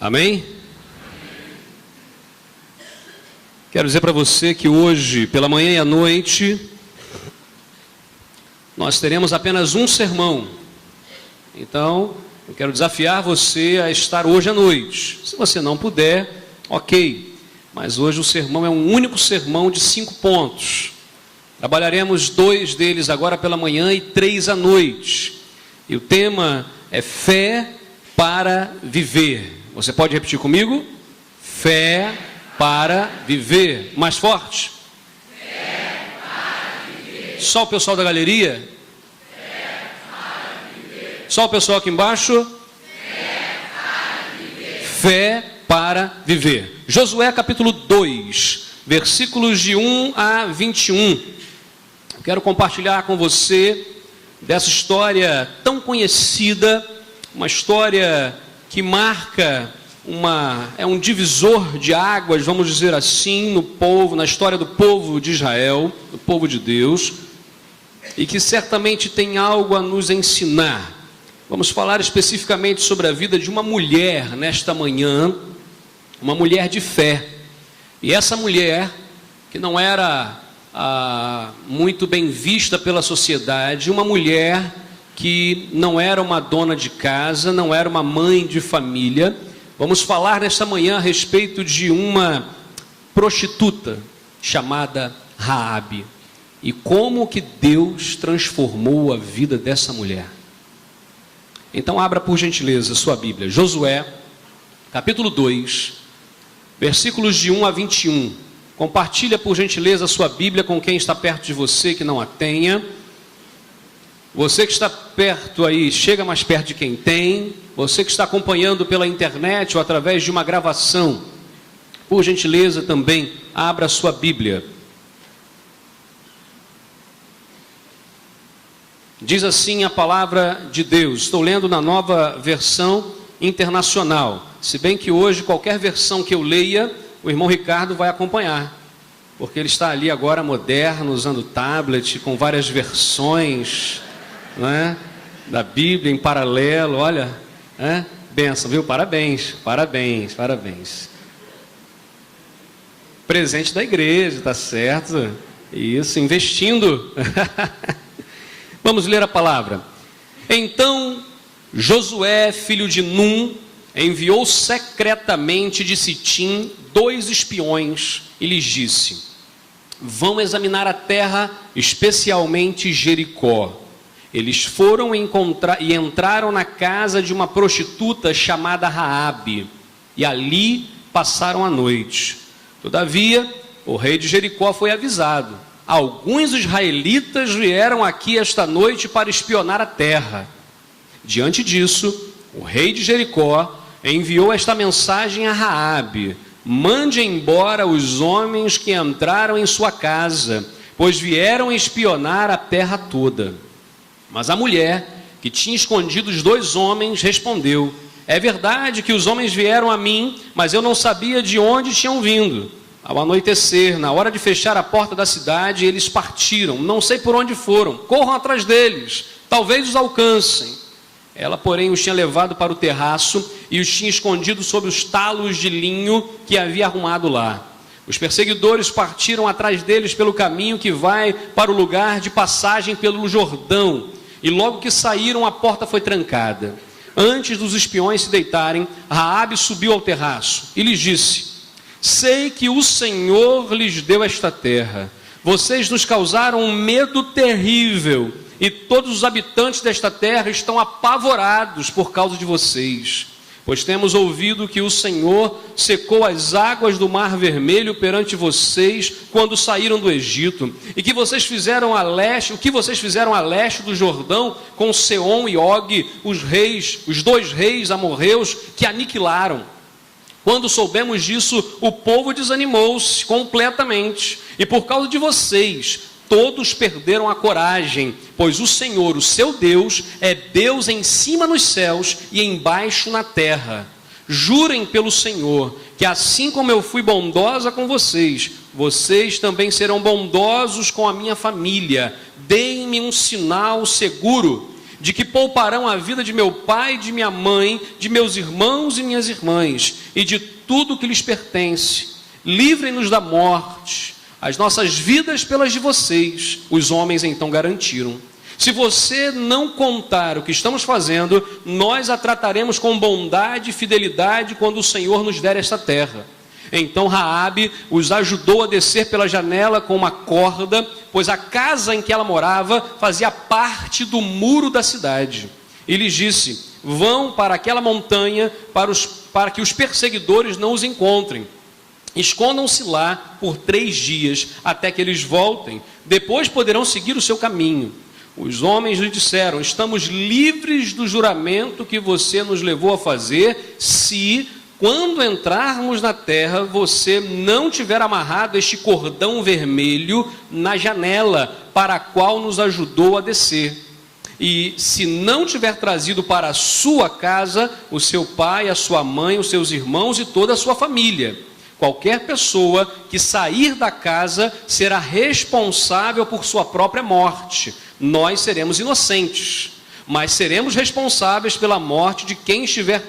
Amém? Quero dizer para você que hoje, pela manhã e à noite, nós teremos apenas um sermão. Então, eu quero desafiar você a estar hoje à noite. Se você não puder, ok. Mas hoje o sermão é um único sermão de 5 pontos. Trabalharemos 2 deles agora pela manhã e 3 à noite. E o tema é fé para viver. Você pode repetir comigo? Fé para viver. Mais forte. Fé para viver. Só o pessoal da galeria? Fé para viver. Só o pessoal aqui embaixo? Fé para viver. Fé para viver. Josué capítulo 2, versículos de 1 a 21. Eu quero compartilhar com você dessa história tão conhecida, uma história que marca é um divisor de águas, vamos dizer assim, no povo, na história do povo de Israel, do povo de Deus, e que certamente tem algo a nos ensinar. Vamos falar especificamente sobre a vida de uma mulher nesta manhã, uma mulher de fé. E essa mulher, que não era muito bem vista pela sociedade, uma mulher que não era uma dona de casa, não era uma mãe de família. Vamos falar nesta manhã a respeito de uma prostituta chamada Raabe e como que Deus transformou a vida dessa mulher. Então abra por gentileza sua Bíblia, Josué capítulo 2, versículos de 1 a 21. Compartilha por gentileza a sua Bíblia com quem está perto de você que não a tenha. Você que está perto aí, chega mais perto de quem tem. Você que está acompanhando pela internet ou através de uma gravação, por gentileza também, abra a sua Bíblia. Diz assim a palavra de Deus. Estou lendo na Nova Versão Internacional. Se bem que hoje qualquer versão que eu leia, o irmão Ricardo vai acompanhar. Porque ele está ali agora moderno, usando tablet, com várias versões, não é? Da Bíblia em paralelo. Olha, benção, viu? Parabéns, parabéns, parabéns. Presente da igreja, tá certo? Isso, investindo. Vamos ler a palavra. Então, Josué, filho de Num, enviou secretamente de Sitim 2 espiões e lhes disse: vão examinar a terra, especialmente Jericó. Eles foram e entraram na casa de uma prostituta chamada Raabe, e ali passaram a noite. Todavia, o rei de Jericó foi avisado: alguns israelitas vieram aqui esta noite para espionar a terra. Diante disso, o rei de Jericó enviou esta mensagem a Raabe: mande embora os homens que entraram em sua casa, pois vieram espionar a terra toda. Mas a mulher, que tinha escondido os 2 homens, respondeu: é verdade que os homens vieram a mim, mas eu não sabia de onde tinham vindo. Ao anoitecer, na hora de fechar a porta da cidade, eles partiram, não sei por onde foram, corram atrás deles, talvez os alcancem. Ela, porém, os tinha levado para o terraço e os tinha escondido sob os talos de linho que havia arrumado lá. Os perseguidores partiram atrás deles pelo caminho que vai para o lugar de passagem pelo Jordão, e logo que saíram, a porta foi trancada. Antes dos espiões se deitarem, Raabe subiu ao terraço e lhes disse: sei que o Senhor lhes deu esta terra. Vocês nos causaram um medo terrível, e todos os habitantes desta terra estão apavorados por causa de vocês. Pois temos ouvido que o Senhor secou as águas do Mar Vermelho perante vocês quando saíram do Egito, e que vocês fizeram a leste, o que vocês fizeram a leste do Jordão com Seom e Og, os 2 reis amorreus que aniquilaram. Quando soubemos disso, o povo desanimou-se completamente, e por causa de vocês, todos perderam a coragem, pois o Senhor, o seu Deus, é Deus em cima nos céus e embaixo na terra. Jurem pelo Senhor, que assim como eu fui bondosa com vocês, vocês também serão bondosos com a minha família. Deem-me um sinal seguro. de que pouparão a vida de meu pai e de minha mãe, de meus irmãos e minhas irmãs, e de tudo que lhes pertence. Livrem-nos da morte, as nossas vidas pelas de vocês. Os homens então garantiram: se você não contar o que estamos fazendo, nós a trataremos com bondade e fidelidade quando o Senhor nos der esta terra. Então Raabe os ajudou a descer pela janela com uma corda, pois a casa em que ela morava fazia parte do muro da cidade. E lhes disse: vão para aquela montanha para que os perseguidores não os encontrem. Escondam-se lá por 3 dias, até que eles voltem. Depois poderão seguir o seu caminho. Os homens lhe disseram: estamos livres do juramento que você nos levou a fazer, se, quando entrarmos na terra, você não tiver amarrado este cordão vermelho na janela, para a qual nos ajudou a descer. E se não tiver trazido para a sua casa o seu pai, a sua mãe, os seus irmãos e toda a sua família. Qualquer pessoa que sair da casa será responsável por sua própria morte. Nós seremos inocentes, mas seremos responsáveis pela morte de quem estiver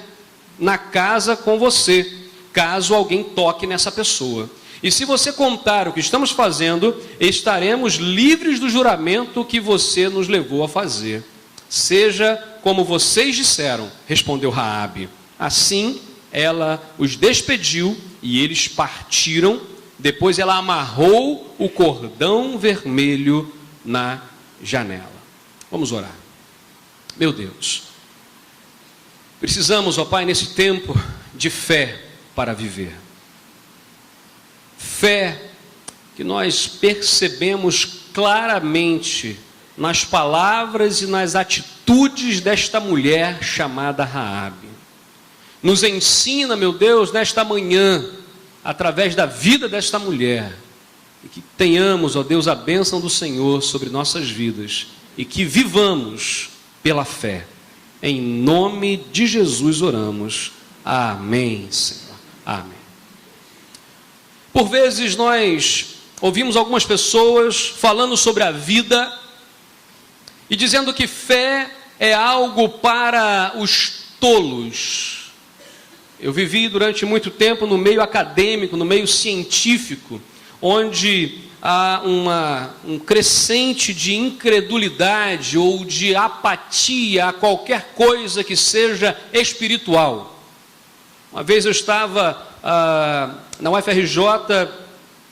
na casa com você, caso alguém toque nessa pessoa. E se você contar o que estamos fazendo, estaremos livres do juramento que você nos levou a fazer. Seja como vocês disseram, respondeu Raabe. Assim ela os despediu e eles partiram. Depois ela amarrou o cordão vermelho na janela. Vamos orar. Meu Deus, precisamos, ó Pai, nesse tempo de fé para viver. Fé que nós percebemos claramente nas palavras e nas atitudes desta mulher chamada Raabe. Nos ensina, meu Deus, nesta manhã, através da vida desta mulher, e que tenhamos, ó Deus, a bênção do Senhor sobre nossas vidas, e que vivamos pela fé. Em nome de Jesus oramos. Amém, Senhor. Amém. Por vezes nós ouvimos algumas pessoas falando sobre a vida e dizendo que fé é algo para os tolos. Eu vivi durante muito tempo no meio acadêmico, no meio científico, onde há um crescente de incredulidade ou de apatia a qualquer coisa que seja espiritual. Uma vez eu estava na UFRJ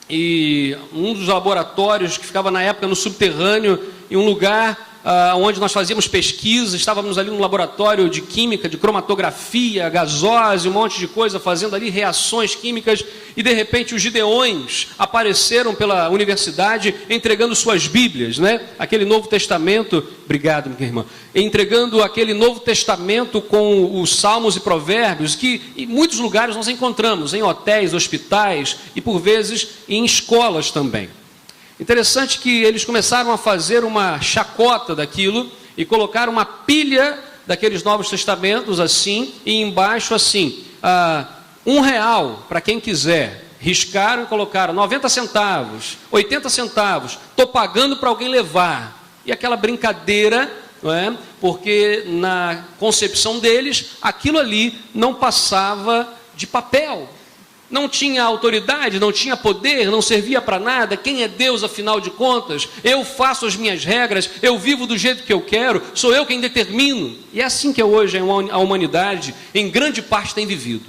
e um dos laboratórios que ficava na época no subterrâneo, em um lugar onde nós fazíamos pesquisa, estávamos ali no laboratório de química, de cromatografia, gasose, um monte de coisa, fazendo ali reações químicas, e de repente os gideões apareceram pela universidade entregando suas Bíblias, né? Aquele Novo Testamento, obrigado minha irmã, entregando aquele Novo Testamento com os Salmos e Provérbios, que em muitos lugares nós encontramos, em hotéis, hospitais e por vezes em escolas também. Interessante que eles começaram a fazer uma chacota daquilo e colocaram uma pilha daqueles Novos Testamentos assim, e embaixo assim, R$1 para quem quiser. Riscaram e colocaram 90 centavos, 80 centavos, estou pagando para alguém levar. E aquela brincadeira, não é? Porque na concepção deles, aquilo ali não passava de papel. Não tinha autoridade, não tinha poder, não servia para nada. Quem é Deus, afinal de contas? Eu faço as minhas regras, eu vivo do jeito que eu quero, sou eu quem determino. E é assim que hoje a humanidade, em grande parte, tem vivido.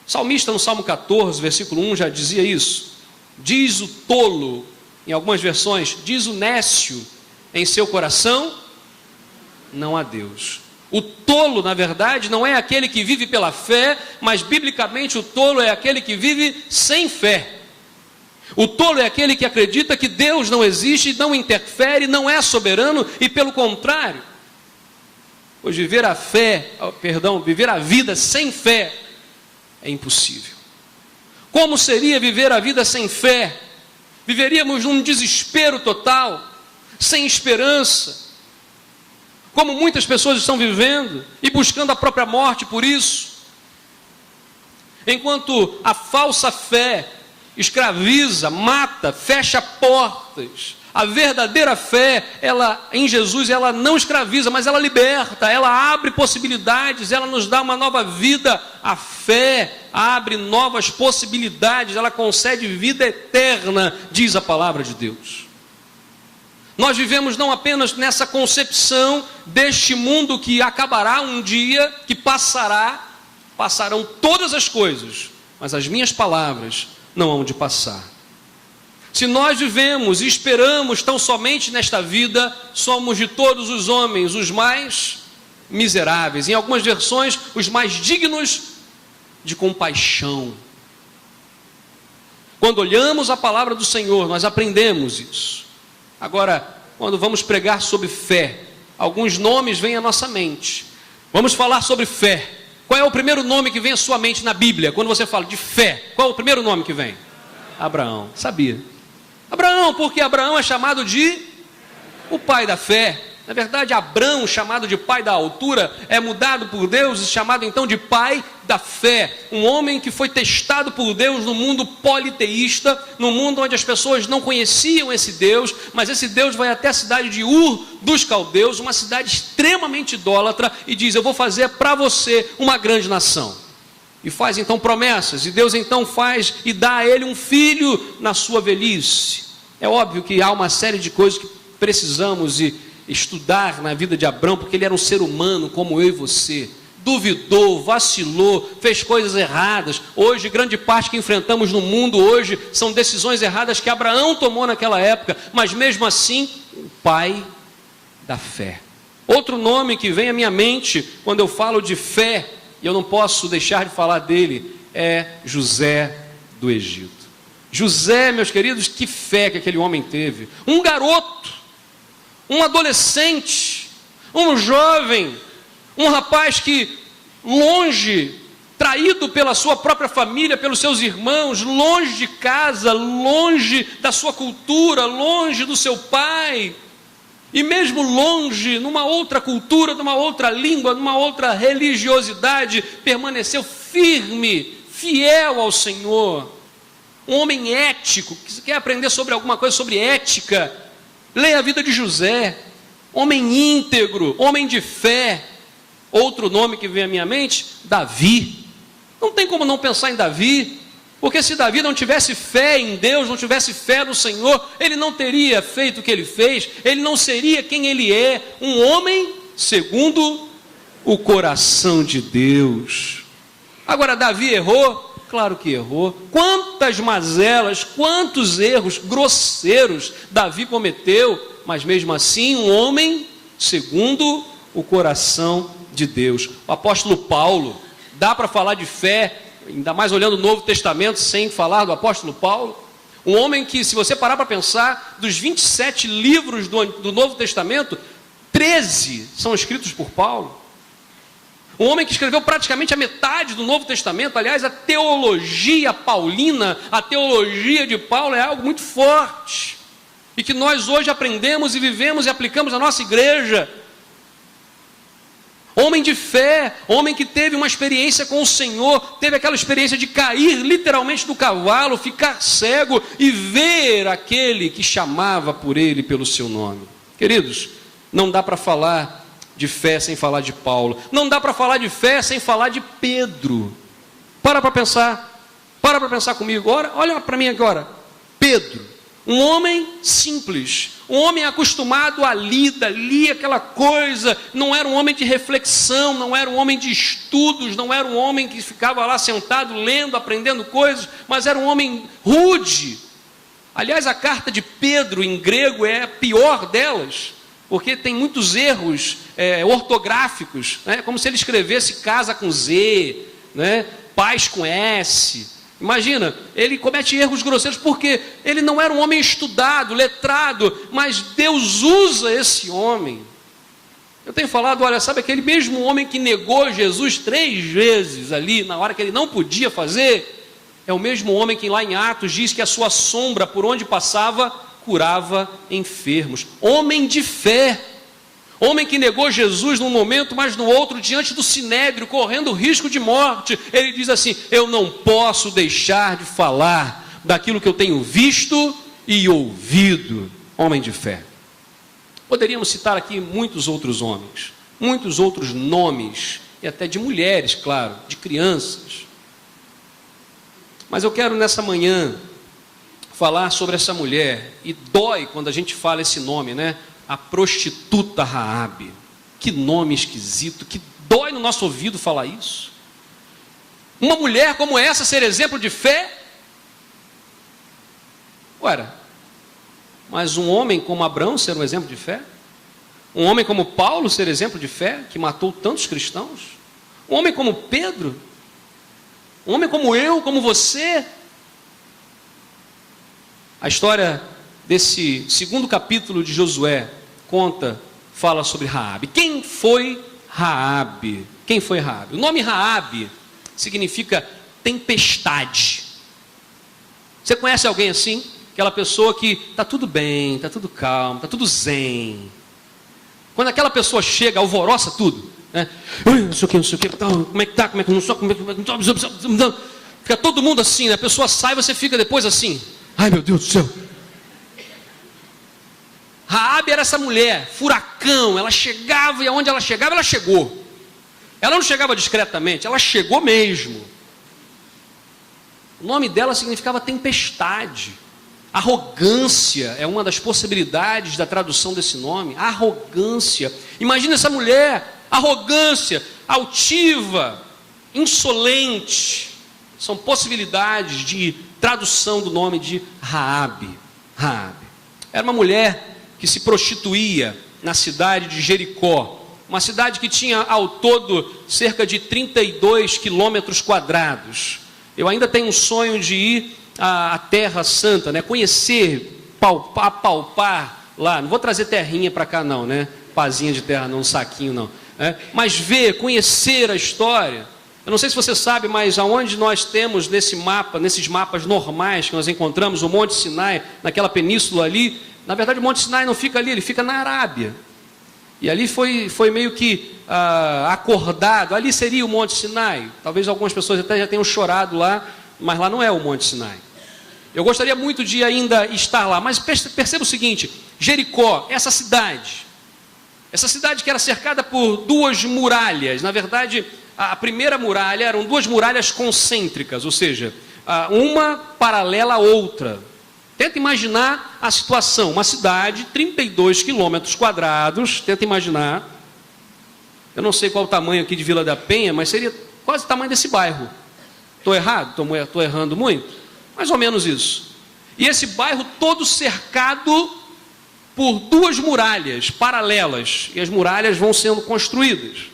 O salmista, no Salmo 14, versículo 1, já dizia isso. Diz o tolo, em algumas versões, diz o nécio, em seu coração, não há Deus. O tolo, na verdade, não é aquele que vive pela fé, mas biblicamente o tolo é aquele que vive sem fé. O tolo é aquele que acredita que Deus não existe, não interfere, não é soberano e pelo contrário. Pois viver a vida sem fé é impossível. Como seria viver a vida sem fé? Viveríamos num desespero total, sem esperança. Como muitas pessoas estão vivendo e buscando a própria morte por isso. Enquanto a falsa fé escraviza, mata, fecha portas, A verdadeira fé, em Jesus, ela não escraviza, mas ela liberta, ela abre possibilidades, ela nos dá uma nova vida. A fé abre novas possibilidades, ela concede vida eterna, diz a palavra de Deus. Nós vivemos não apenas nessa concepção deste mundo que acabará um dia, que passarão todas as coisas, mas as minhas palavras não hão de passar. Se nós vivemos e esperamos tão somente nesta vida, somos de todos os homens os mais miseráveis, em algumas versões, os mais dignos de compaixão. Quando olhamos a palavra do Senhor, nós aprendemos isso. Agora, quando vamos pregar sobre fé, alguns nomes vêm à nossa mente. Vamos falar sobre fé. Qual é o primeiro nome que vem à sua mente na Bíblia? Quando você fala de fé, qual é o primeiro nome que vem? Abraão. Sabia? Abraão, porque Abraão é chamado de o pai da fé. Na verdade, Abrão, chamado de pai da altura, é mudado por Deus e chamado então de pai da fé. Um homem que foi testado por Deus no mundo politeísta, no mundo onde as pessoas não conheciam esse Deus, mas esse Deus vai até a cidade de Ur dos Caldeus, uma cidade extremamente idólatra, e diz: eu vou fazer para você uma grande nação. E faz então promessas, e Deus então faz e dá a ele um filho na sua velhice. É óbvio que há uma série de coisas que precisamos estudar na vida de Abrão, porque ele era um ser humano como eu e você. Duvidou, vacilou, fez coisas erradas. Hoje, grande parte que enfrentamos no mundo hoje são decisões erradas que Abraão tomou naquela época, mas mesmo assim, o pai da fé. Outro nome que vem à minha mente quando eu falo de fé, e eu não posso deixar de falar dele, é José do Egito. José, meus queridos, que fé que aquele homem teve. Um garoto, um adolescente, um jovem, um rapaz que longe, traído pela sua própria família, pelos seus irmãos, longe de casa, longe da sua cultura, longe do seu pai, e mesmo longe, numa outra cultura, numa outra língua, numa outra religiosidade, permaneceu firme, fiel ao Senhor. Um homem ético, que quer aprender sobre alguma coisa sobre ética, leia a vida de José. Homem íntegro, homem de fé. Outro nome que vem à minha mente, Davi. Não tem como não pensar em Davi, porque se Davi não tivesse fé em Deus, não tivesse fé no Senhor, ele não teria feito o que ele fez, ele não seria quem ele é, um homem segundo o coração de Deus. Agora, Davi errou? Claro que errou. Quantas mazelas, quantos erros grosseiros Davi cometeu, mas mesmo assim um homem segundo o coração de Deus. O apóstolo Paulo, dá para falar de fé, ainda mais olhando o Novo Testamento, sem falar do apóstolo Paulo? Um homem que, se você parar para pensar, dos 27 livros do Novo Testamento, 13 são escritos por Paulo. Um homem que escreveu praticamente a metade do Novo Testamento. Aliás, a teologia paulina, a teologia de Paulo é algo muito forte, e que nós hoje aprendemos e vivemos e aplicamos na nossa igreja. Homem de fé, homem que teve uma experiência com o Senhor, teve aquela experiência de cair literalmente do cavalo, ficar cego e ver aquele que chamava por ele pelo seu nome. Queridos, não dá para falar de fé sem falar de Paulo. Não dá para falar de fé sem falar de Pedro. Para pensar comigo. Olha para mim agora. Pedro, um homem simples, um homem acostumado à lida, lia aquela coisa, não era um homem de reflexão, não era um homem de estudos, não era um homem que ficava lá sentado, lendo, aprendendo coisas, mas era um homem rude. Aliás, a carta de Pedro em grego é a pior delas, porque tem muitos erros ortográficos, né? Como se ele escrevesse casa com Z, né? Paz com S. Imagina, ele comete erros grosseiros porque ele não era um homem estudado, letrado, mas Deus usa esse homem. Eu tenho falado, olha, sabe aquele mesmo homem que negou Jesus 3 vezes ali, na hora que ele não podia fazer, é o mesmo homem que lá em Atos diz que a sua sombra, por onde passava, curava enfermos. Homem de fé, homem que negou Jesus num momento, mas no outro, diante do sinédrio, correndo risco de morte, ele diz assim: eu não posso deixar de falar daquilo que eu tenho visto e ouvido. homem de fé. Poderíamos citar aqui muitos outros homens, muitos outros nomes, e até de mulheres, claro, de crianças. Mas eu quero nessa manhã falar sobre essa mulher, e dói quando a gente fala esse nome, né? A prostituta Raabe. Que nome esquisito, que dói no nosso ouvido falar isso. Uma mulher como essa ser exemplo de fé? Ora, mas um homem como Abraão ser um exemplo de fé? Um homem como Paulo ser exemplo de fé, que matou tantos cristãos? Um homem como Pedro? Um homem como eu, como você? A história desse segundo capítulo de Josué fala sobre Raabe. Quem foi Raabe? Quem foi Raabe? O nome Raabe significa tempestade. Você conhece alguém assim? Aquela pessoa que está tudo bem, está tudo calmo, está tudo zen. Quando aquela pessoa chega, alvoroça tudo, né? Não sei o que, como é que está, como é que não sou, como é que não. Fica todo mundo assim, né? A pessoa sai e você fica depois assim. Ai, meu Deus do céu. Raabe era essa mulher, furacão, ela chegava e aonde ela chegava, ela chegou. Ela não chegava discretamente, ela chegou mesmo. O nome dela significava tempestade. Arrogância é uma das possibilidades da tradução desse nome. Arrogância. Imagina essa mulher, arrogância, altiva, insolente. São possibilidades de tradução do nome de Raabe. Raabe. Era uma mulher que se prostituía na cidade de Jericó. Uma cidade que tinha ao todo cerca de 32 quilômetros quadrados. Eu ainda tenho um sonho de ir à Terra Santa, né? Conhecer, palpar lá. Não vou trazer terrinha para cá não, né? Pazinha de terra não, um saquinho não. Mas ver, conhecer a história. Eu não sei se você sabe, mas aonde nós temos nesse mapa, nesses mapas normais que nós encontramos, o Monte Sinai, naquela península ali, na verdade o Monte Sinai não fica ali, ele fica na Arábia. E ali foi meio que acordado, ali seria o Monte Sinai. Talvez algumas pessoas até já tenham chorado lá, mas lá não é o Monte Sinai. Eu gostaria muito de ainda estar lá, mas perceba o seguinte, Jericó, essa cidade que era cercada por duas muralhas, na verdade, a primeira muralha eram duas muralhas concêntricas, ou seja, uma paralela à outra. Tenta imaginar a situação, uma cidade, 32 quilômetros quadrados, tenta imaginar, eu não sei qual o tamanho aqui de Vila da Penha, mas seria quase o tamanho desse bairro. Estou errado? Estou errando muito? Mais ou menos isso. E esse bairro todo cercado por duas muralhas paralelas, e as muralhas vão sendo construídas.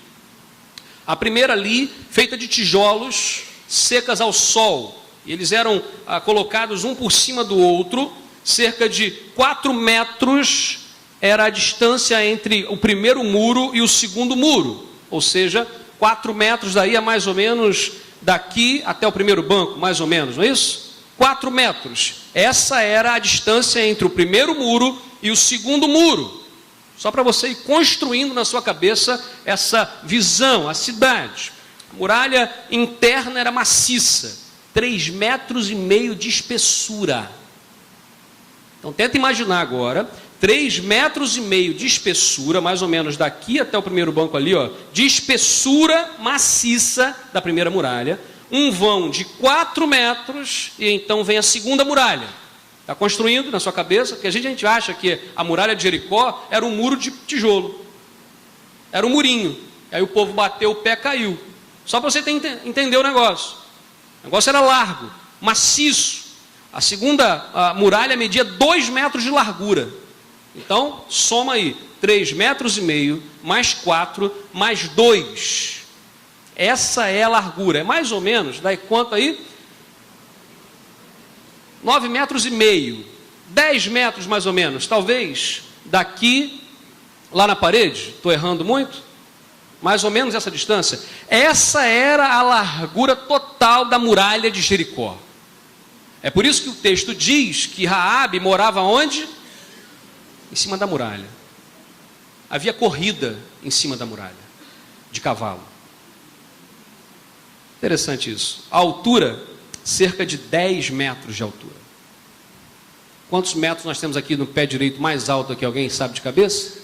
A primeira ali, feita de tijolos secas ao sol, e eles eram colocados um por cima do outro, cerca de 4 metros era a distância entre o primeiro muro e o segundo muro, ou seja, 4 metros daí é mais ou menos daqui até o primeiro banco, mais ou menos, não é isso? 4 metros, essa era a distância entre o primeiro muro e o segundo muro, só para você ir construindo na sua cabeça essa visão, a cidade. A muralha interna era maciça, 3,5 metros de espessura. Então tenta imaginar agora, 3,5 metros de espessura, mais ou menos daqui até o primeiro banco ali, ó, de espessura maciça da primeira muralha, um vão de 4 metros, e então vem a segunda muralha. Está construindo na sua cabeça, porque a gente acha que a muralha de Jericó era um muro de tijolo, era um murinho, aí o povo bateu o pé, caiu. Só para você entender o negócio. O negócio era largo, maciço. A segunda muralha media 2 metros de largura. Então, soma aí, 3,5 metros, mais 4, mais 2. Essa é a largura. É mais ou menos, dá quanto aí? 9,5 metros, 10 metros mais ou menos. Talvez daqui, lá na parede, estou errando muito? Mais ou menos essa distância. Essa era a largura total da muralha de Jericó. É por isso que o texto diz que Raabe morava onde? Em cima da muralha. Havia corrida em cima da muralha, de cavalo. Interessante isso. A altura, cerca de 10 metros de altura. Quantos metros nós temos aqui no pé direito mais alto aqui? Alguém sabe de cabeça?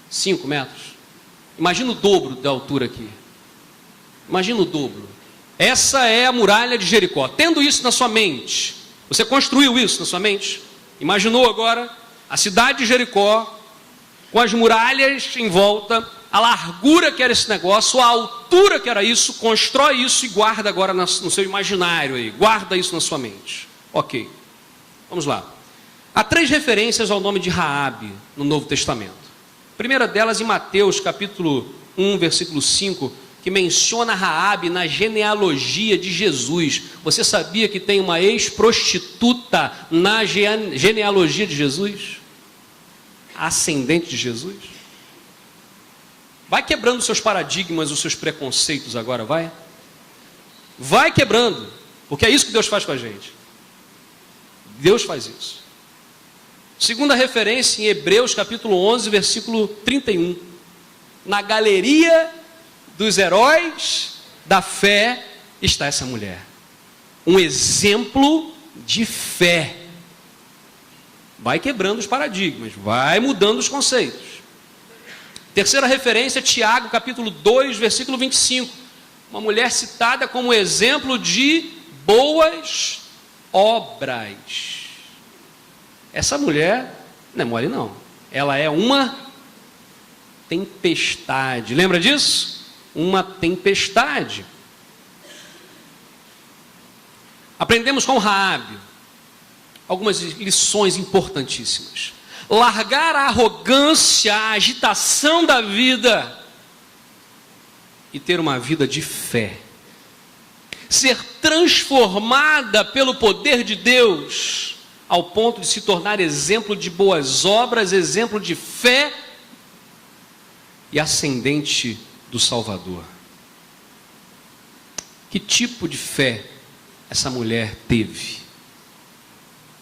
5 metros. Imagina o dobro da altura aqui. Imagina o dobro. Essa é a muralha de Jericó. Tendo isso na sua mente, você construiu isso na sua mente? Imaginou agora a cidade de Jericó, com as muralhas em volta, a largura que era esse negócio, a altura que era isso, constrói isso e guarda agora no seu imaginário aí, guarda isso na sua mente. Ok, vamos lá. Há 3 referências ao nome de Raabe no Novo Testamento. A primeira delas em Mateus capítulo 1, versículo 5, que menciona Raabe na genealogia de Jesus. Você sabia que tem uma ex-prostituta na genealogia de Jesus? Ascendente de Jesus? Vai quebrando os seus paradigmas, os seus preconceitos agora, vai? Vai quebrando, porque é isso que Deus faz com a gente. Deus faz isso. Segunda referência em Hebreus capítulo 11, versículo 31. Na galeria dos heróis da fé está essa mulher. Um exemplo de fé. Vai quebrando os paradigmas, vai mudando os conceitos. Terceira referência, Tiago, capítulo 2, versículo 25. Uma mulher citada como exemplo de boas obras. Essa mulher não é mole não. Ela é uma tempestade. Lembra disso? Uma tempestade. Aprendemos com Raabe algumas lições importantíssimas. Largar a arrogância, a agitação da vida e ter uma vida de fé. Ser transformada pelo poder de Deus ao ponto de se tornar exemplo de boas obras, exemplo de fé e ascendente do Salvador. Que tipo de fé essa mulher teve?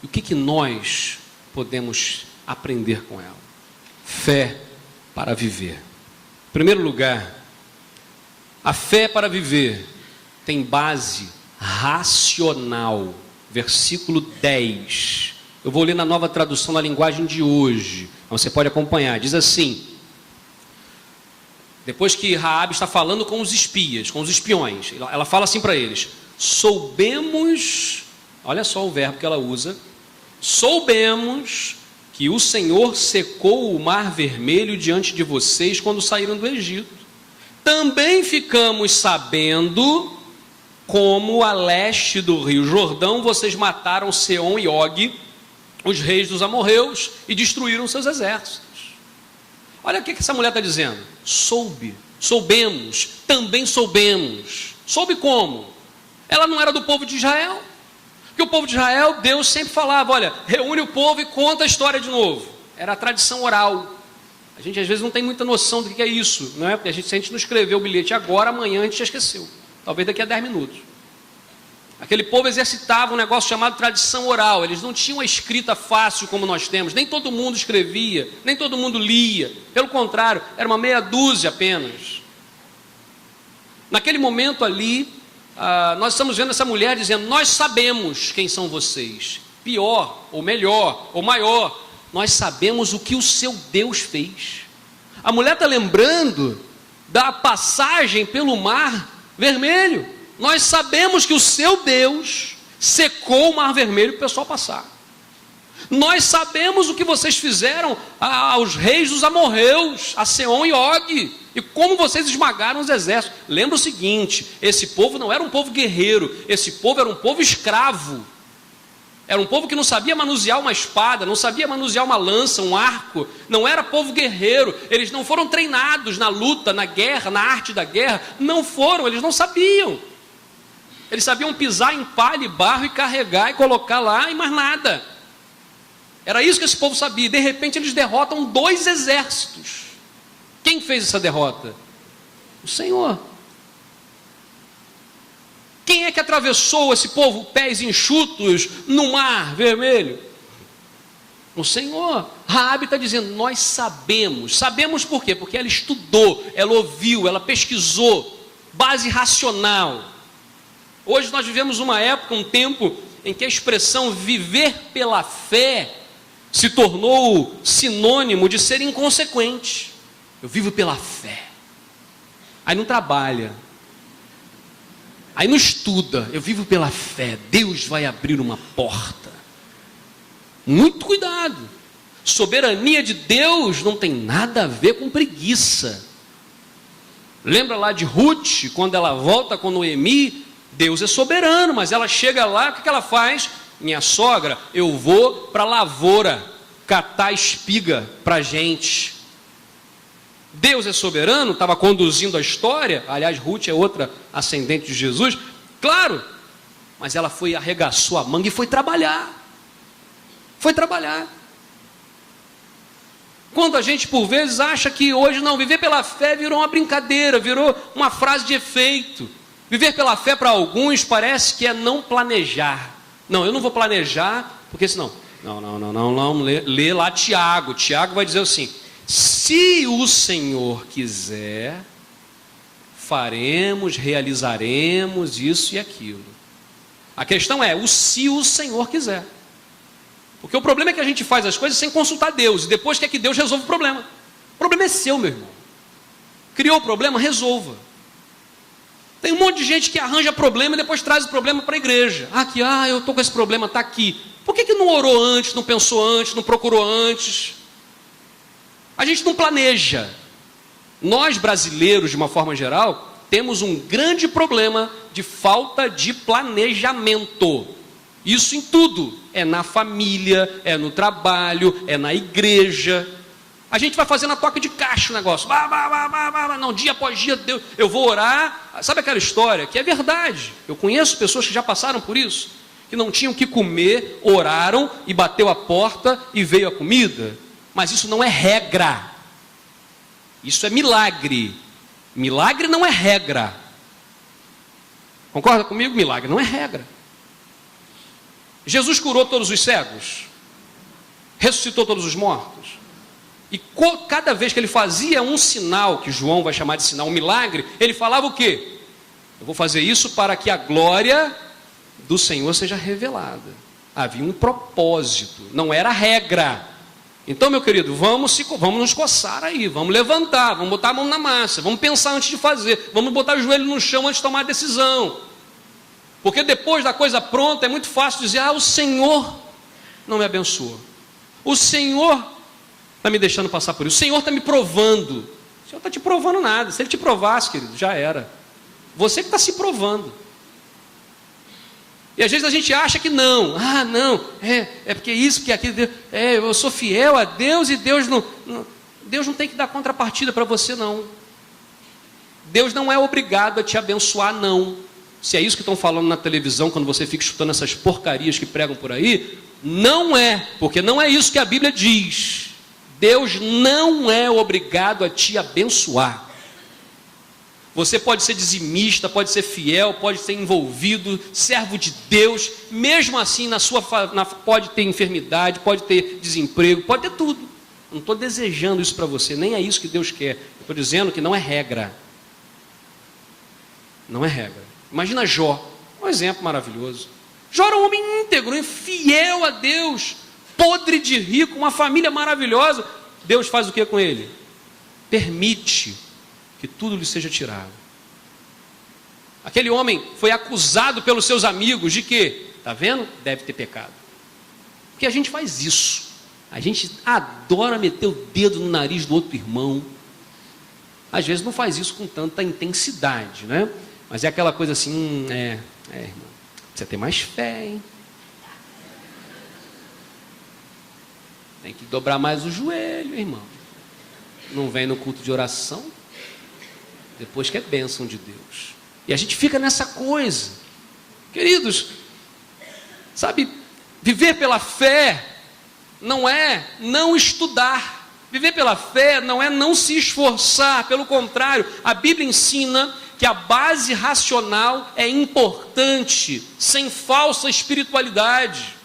E o que nós podemos aprender com ela? Fé para viver. Em primeiro lugar, a fé para viver tem base racional. Versículo 10. Eu vou ler na Nova Tradução na linguagem de hoje. Você pode acompanhar. Diz assim: depois que Raabe está falando com os espias, com os espiões, ela fala assim para eles: soubemos, olha só o verbo que ela usa, soubemos que o Senhor secou o mar vermelho diante de vocês quando saíram do Egito. Também ficamos sabendo como a leste do rio Jordão vocês mataram Seom e Og, os reis dos amorreus, e destruíram seus exércitos. Olha o que essa mulher está dizendo. Soubemos, também soubemos. Soube como? Ela não era do povo de Israel. Porque o povo de Israel, Deus sempre falava: olha, reúne o povo e conta a história de novo. Era a tradição oral. A gente às vezes não tem muita noção do que é isso, não é? Porque se a gente não escreveu o bilhete agora, amanhã a gente já esqueceu. Talvez daqui a 10 minutos. Aquele povo exercitava um negócio chamado tradição oral. Eles não tinham a escrita fácil como nós temos. Nem todo mundo escrevia, nem todo mundo lia. Pelo contrário, era uma meia dúzia apenas. Naquele momento ali, nós estamos vendo essa mulher dizendo: nós sabemos quem são vocês. Pior, ou melhor, ou maior, nós sabemos o que o seu Deus fez. A mulher está lembrando da passagem pelo mar vermelho. Nós sabemos que o seu Deus secou o mar vermelho para o pessoal passar. Nós sabemos o que vocês fizeram aos reis dos amorreus, a Seom e Og, e como vocês esmagaram os exércitos. Lembra o seguinte: esse povo não era um povo guerreiro, esse povo era um povo escravo. Era um povo que não sabia manusear uma espada, não sabia manusear uma lança, um arco. Não era povo guerreiro. Eles não foram treinados na luta, na guerra, na arte da guerra. Não foram, eles não sabiam. Eles sabiam pisar em palha e barro e carregar e colocar lá e mais nada. Era isso que esse povo sabia. De repente eles derrotam 2 exércitos. Quem fez essa derrota? O Senhor. Quem é que atravessou esse povo, pés enxutos, no mar vermelho? O Senhor. Raabe está dizendo: nós sabemos. Sabemos por quê? Porque ela estudou, ela ouviu, ela pesquisou. Base racional. Hoje nós vivemos uma época, um tempo, em que a expressão viver pela fé se tornou sinônimo de ser inconsequente. Eu vivo pela fé. Aí não trabalha. Aí não estuda. Eu vivo pela fé. Deus vai abrir uma porta. Muito cuidado. Soberania de Deus não tem nada a ver com preguiça. Lembra lá de Ruth, quando ela volta com Noemi? Deus é soberano, mas ela chega lá, o que ela faz? Minha sogra, eu vou para a lavoura catar espiga para a gente. Deus é soberano, estava conduzindo a história. Aliás, Ruth é outra ascendente de Jesus, claro, mas ela foi, arregaçou a manga e foi trabalhar. Foi trabalhar. Quando a gente por vezes acha que hoje não, viver pela fé virou uma brincadeira, virou uma frase de efeito. Viver pela fé para alguns parece que é não planejar. Não, eu não vou planejar, porque senão, não, lê lá Tiago. Tiago vai dizer assim: se o Senhor quiser, faremos, realizaremos isso e aquilo. A questão é, se o Senhor quiser. Porque o problema é que a gente faz as coisas sem consultar Deus, e depois quer que Deus resolva o problema. O problema é seu, meu irmão. Criou o problema, resolva. Tem um monte de gente que arranja problema e depois traz o problema para a igreja. Eu estou com esse problema, está aqui. Por que não orou antes, não pensou antes, não procurou antes? A gente não planeja. Nós brasileiros, de uma forma geral, temos um grande problema de falta de planejamento. Isso em tudo. É na família, é no trabalho, é na igreja. A gente vai fazendo a toca de caixa o negócio. Não, dia após dia, Deus, eu vou orar. Sabe aquela história que é verdade? Eu conheço pessoas que já passaram por isso. Que não tinham o que comer, oraram e bateu a porta e veio a comida. Mas isso não é regra. Isso é milagre. Milagre não é regra. Concorda comigo? Milagre não é regra. Jesus curou todos os cegos, ressuscitou todos os mortos, e cada vez que ele fazia um sinal, que João vai chamar de sinal, um milagre, ele falava o quê? Eu vou fazer isso para que a glória do Senhor seja revelada. Havia um propósito, não era regra. Então, meu querido, vamos nos coçar aí, vamos levantar, vamos botar a mão na massa, vamos pensar antes de fazer, vamos botar o joelho no chão antes de tomar a decisão. Porque depois da coisa pronta é muito fácil dizer: o Senhor não me abençoou. O Senhor está me deixando passar por isso. O Senhor está me provando. O Senhor está te provando nada. Se Ele te provasse, querido, já era. Você que está se provando. E às vezes a gente acha que não. É porque isso, porque aquilo. Eu sou fiel a Deus e Deus não tem que dar contrapartida para você, não. Deus não é obrigado a te abençoar, não. Se é isso que estão falando na televisão, quando você fica escutando essas porcarias que pregam por aí, não é, porque não é isso que a Bíblia diz. Deus não é obrigado a te abençoar. Você pode ser dizimista, pode ser fiel, pode ser envolvido, servo de Deus, mesmo assim pode ter enfermidade, pode ter desemprego, pode ter tudo. Não estou desejando isso para você, nem é isso que Deus quer. Estou dizendo que não é regra. Não é regra. Imagina Jó, um exemplo maravilhoso. Jó era um homem íntegro, fiel a Deus, podre de rico, uma família maravilhosa. Deus faz o que com ele? Permite que tudo lhe seja tirado. Aquele homem foi acusado pelos seus amigos de quê? Está vendo? Deve ter pecado. Porque a gente faz isso. A gente adora meter o dedo no nariz do outro irmão. Às vezes não faz isso com tanta intensidade, né? Mas é aquela coisa assim, irmão, precisa ter mais fé, hein? Tem que dobrar mais o joelho, irmão. Não vem no culto de oração, depois que é bênção de Deus. E a gente fica nessa coisa. Queridos, sabe, viver pela fé não é não estudar. Viver pela fé não é não se esforçar, pelo contrário, a Bíblia ensina que a base racional é importante, sem falsa espiritualidade.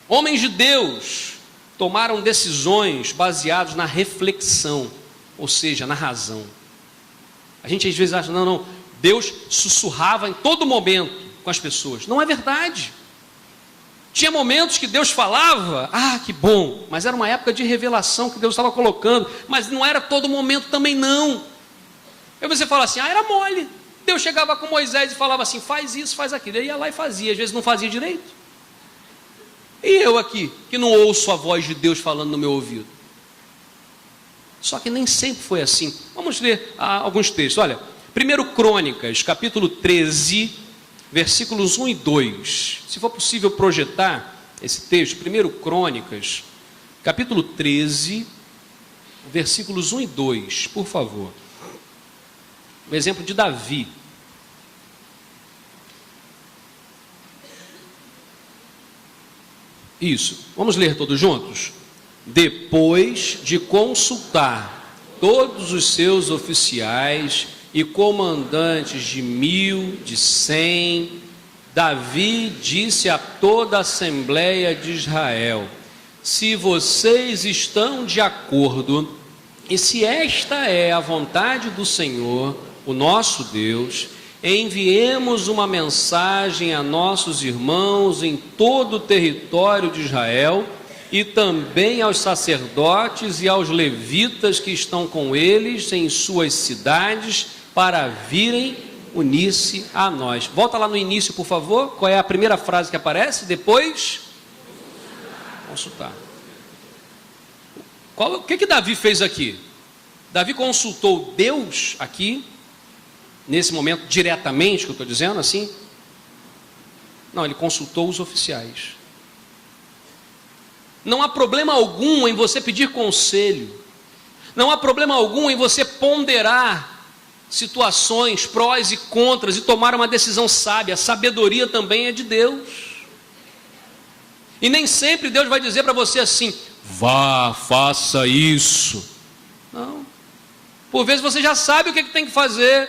Homens de Deus tomaram decisões baseadas na reflexão, ou seja, na razão. A gente às vezes acha, não, Deus sussurrava em todo momento. com as pessoas. Não é verdade. Tinha momentos que Deus falava, que bom, mas era uma época de revelação que Deus estava colocando, mas não era todo momento também não. Aí você fala assim, era mole. Deus chegava com Moisés e falava assim, faz isso, faz aquilo. Ele ia lá e fazia, às vezes não fazia direito. E eu aqui, que não ouço a voz de Deus falando no meu ouvido. Só que nem sempre foi assim. Vamos ler alguns textos. Olha, 1 Crônicas, capítulo 13, versículos 1 e 2. Se for possível projetar esse texto, 1 Crônicas, capítulo 13, versículos 1 e 2, por favor. O exemplo de Davi. Isso, vamos ler todos juntos? Depois de consultar todos os seus oficiais e comandantes de 1000, de 100, Davi disse a toda a Assembleia de Israel: se vocês estão de acordo, e se esta é a vontade do Senhor, o nosso Deus, enviemos uma mensagem a nossos irmãos em todo o território de Israel, e também aos sacerdotes e aos levitas que estão com eles em suas cidades, para virem unir-se a nós. Volta lá no início, por favor. Qual é a primeira frase que aparece? Depois? Consultar. O que Davi fez aqui? Davi consultou Deus aqui, nesse momento, diretamente, que eu estou dizendo assim? Não, ele consultou os oficiais. Não há problema algum em você pedir conselho. Não há problema algum em você ponderar situações, prós e contras, e tomar uma decisão sábia. A sabedoria também é de Deus. E nem sempre Deus vai dizer para você assim: vá, faça isso. Não. Por vezes você já sabe o que tem que fazer.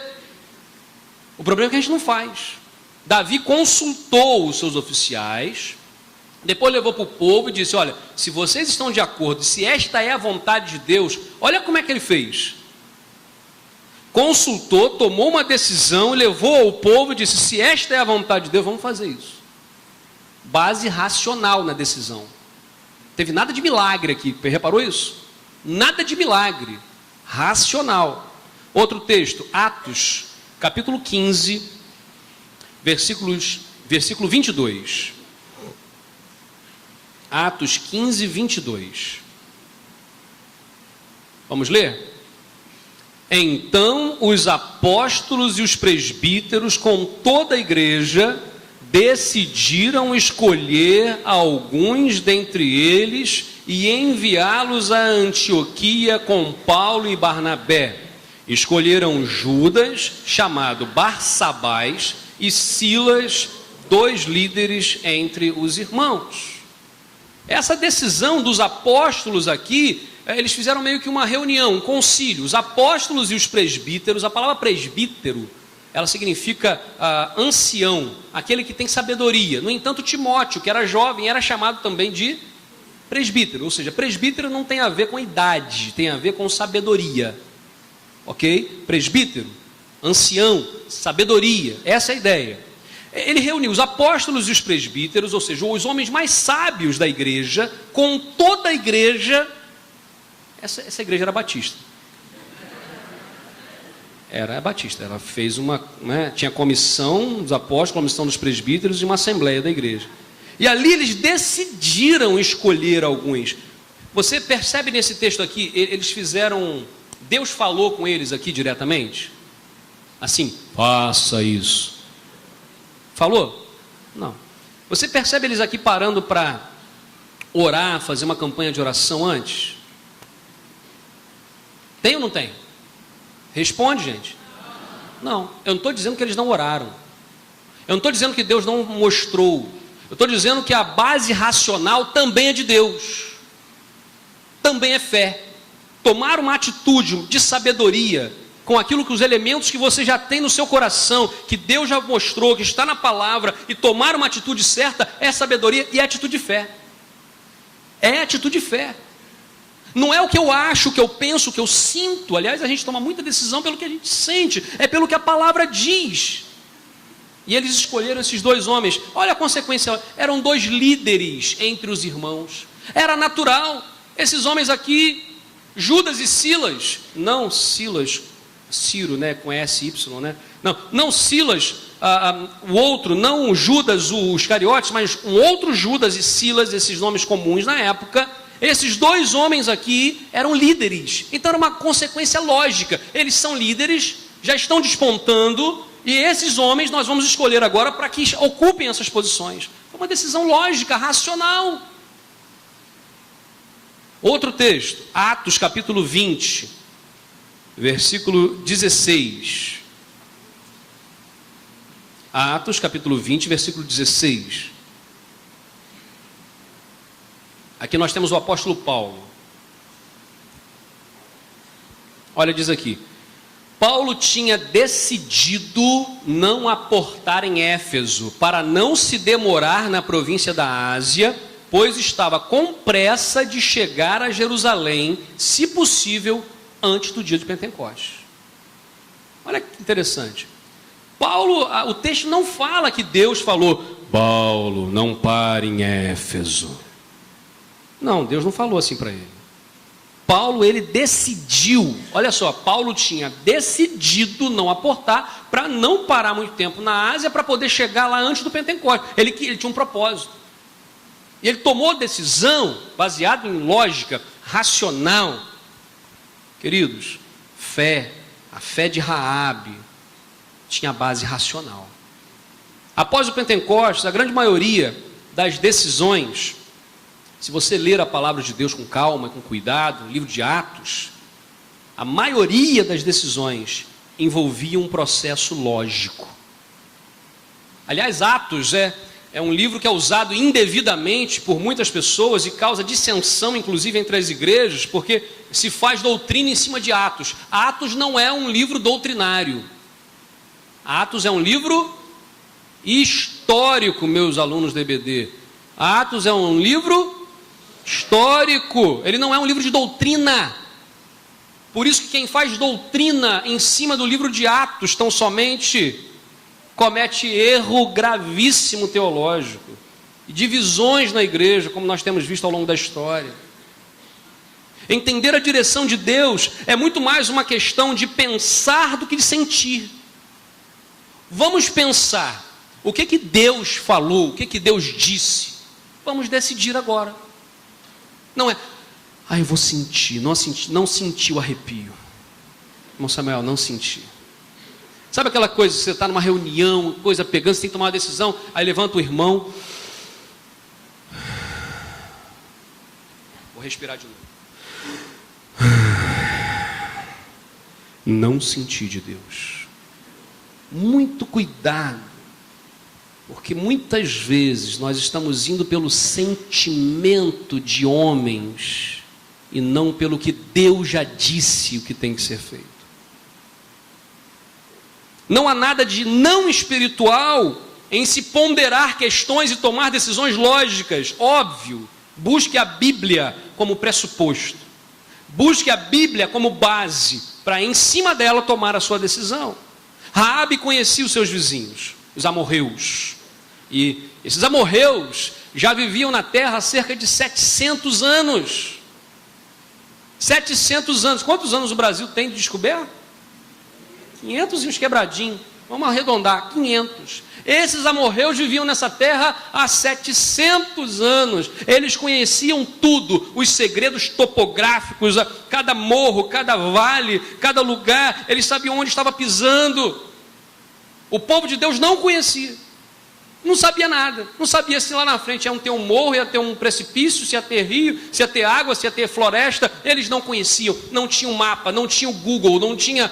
O problema é que a gente não faz. Davi consultou os seus oficiais, depois levou para o povo e disse: olha, se vocês estão de acordo, se esta é a vontade de Deus, olha como é que ele fez. Consultou, tomou uma decisão, levou ao povo e disse: se esta é a vontade de Deus, vamos fazer isso. Base racional na decisão. Não teve nada de milagre aqui, reparou isso? Nada de milagre, racional. Outro texto, Atos, capítulo 15, versículo 22. Atos 15, 22. Vamos ler? Então os apóstolos e os presbíteros, com toda a igreja, decidiram escolher alguns dentre eles e enviá-los a Antioquia com Paulo e Barnabé. Escolheram Judas, chamado Barsabás, e Silas, 2 líderes entre os irmãos. Essa decisão dos apóstolos aqui, eles fizeram meio que uma reunião, um concílio. Os apóstolos e os presbíteros, a palavra presbítero, ela significa ancião, aquele que tem sabedoria. No entanto, Timóteo, que era jovem, era chamado também de presbítero. Ou seja, presbítero não tem a ver com idade, tem a ver com sabedoria. Ok? Presbítero, ancião, sabedoria, essa é a ideia. Ele reuniu os apóstolos e os presbíteros, ou seja, os homens mais sábios da igreja, com toda a igreja. Essa igreja era batista. Era batista. Ela fez tinha comissão dos apóstolos, comissão dos presbíteros e uma assembleia da igreja. E ali eles decidiram escolher alguns. Você percebe nesse texto aqui, eles fizeram... Deus falou com eles aqui diretamente? Assim, faça isso. Falou? Não. Você percebe eles aqui parando para orar, fazer uma campanha de oração antes? Tem ou não tem? Responde, gente. Não, eu não estou dizendo que eles não oraram. Eu não estou dizendo que Deus não mostrou. Eu estou dizendo que a base racional também é de Deus. Também é fé. Tomar uma atitude de sabedoria com aquilo que os elementos que você já tem no seu coração, que Deus já mostrou, que está na palavra, e tomar uma atitude certa é sabedoria e é atitude de fé. É atitude de fé. Não é o que eu acho, o que eu penso, o que eu sinto. Aliás, a gente toma muita decisão pelo que a gente sente, é pelo que a palavra diz. E eles escolheram esses 2 homens. Olha a consequência, eram 2 líderes entre os irmãos. Era natural. Esses homens aqui, Judas e Silas, não Silas, Ciro, né, com S-Y, né? Não Silas, o outro, não Judas, o Iscariotes, mas um outro Judas e Silas, esses nomes comuns na época. Esses 2 homens aqui eram líderes. Então era uma consequência lógica. Eles são líderes, já estão despontando, e esses homens nós vamos escolher agora para que ocupem essas posições. Foi uma decisão lógica, racional. Outro texto, Atos capítulo 20, versículo 16. Atos capítulo 20, versículo 16. Aqui nós temos o apóstolo Paulo. Olha, diz aqui: Paulo tinha decidido não aportar em Éfeso, para não se demorar na província da Ásia, pois estava com pressa de chegar a Jerusalém, se possível, antes do dia de Pentecostes. Olha que interessante. Paulo, o texto não fala que Deus falou: Paulo, não pare em Éfeso. Não, Deus não falou assim para ele. Paulo, ele decidiu, olha só, Paulo tinha decidido não aportar para não parar muito tempo na Ásia, para poder chegar lá antes do Pentecostes. Ele tinha um propósito. E ele tomou a decisão baseada em lógica, racional. Queridos, a fé de Raabe tinha base racional. Após o Pentecostes, a grande maioria das decisões, se você ler a palavra de Deus com calma, com cuidado, no livro de Atos, a maioria das decisões envolvia um processo lógico. Aliás, Atos é um livro que é usado indevidamente por muitas pessoas e causa dissensão, inclusive, entre as igrejas, porque se faz doutrina em cima de Atos. Atos não é um livro doutrinário. Atos é um livro histórico, meus alunos da EBD. Atos é um livro histórico, ele não é um livro de doutrina. Por isso que quem faz doutrina em cima do livro de Atos tão somente comete erro gravíssimo teológico e divisões na igreja, como nós temos visto ao longo da história. Entender a direção de Deus é muito mais uma questão de pensar do que de sentir. Vamos pensar o que Deus falou, o que Deus disse. Vamos decidir agora. Não é, eu vou sentir, não senti o arrepio. Irmão Samuel, não senti. Sabe aquela coisa, você está numa reunião, coisa pegando, você tem que tomar uma decisão, aí levanta o irmão. Vou respirar de novo. Não senti de Deus. Muito cuidado. Porque muitas vezes nós estamos indo pelo sentimento de homens e não pelo que Deus já disse o que tem que ser feito. Não há nada de não espiritual em se ponderar questões e tomar decisões lógicas. Óbvio, busque a Bíblia como pressuposto. Busque a Bíblia como base para em cima dela tomar a sua decisão. Raabe conhecia os seus vizinhos, os amorreus. E esses amorreus já viviam na terra há cerca de 700 anos. 700 anos. Quantos anos o Brasil tem de descoberto? 500 e uns quebradinhos. Vamos arredondar, 500. Esses amorreus viviam nessa terra há 700 anos. Eles conheciam tudo, os segredos topográficos, cada morro, cada vale, cada lugar. Eles sabiam onde estava pisando. O povo de Deus não conhecia. Não sabia nada, não sabia se lá na frente ia ter um morro, ia ter um precipício, se ia ter rio, se ia ter água, se ia ter floresta. Eles não conheciam, não tinham mapa, não tinha o Google, não tinha,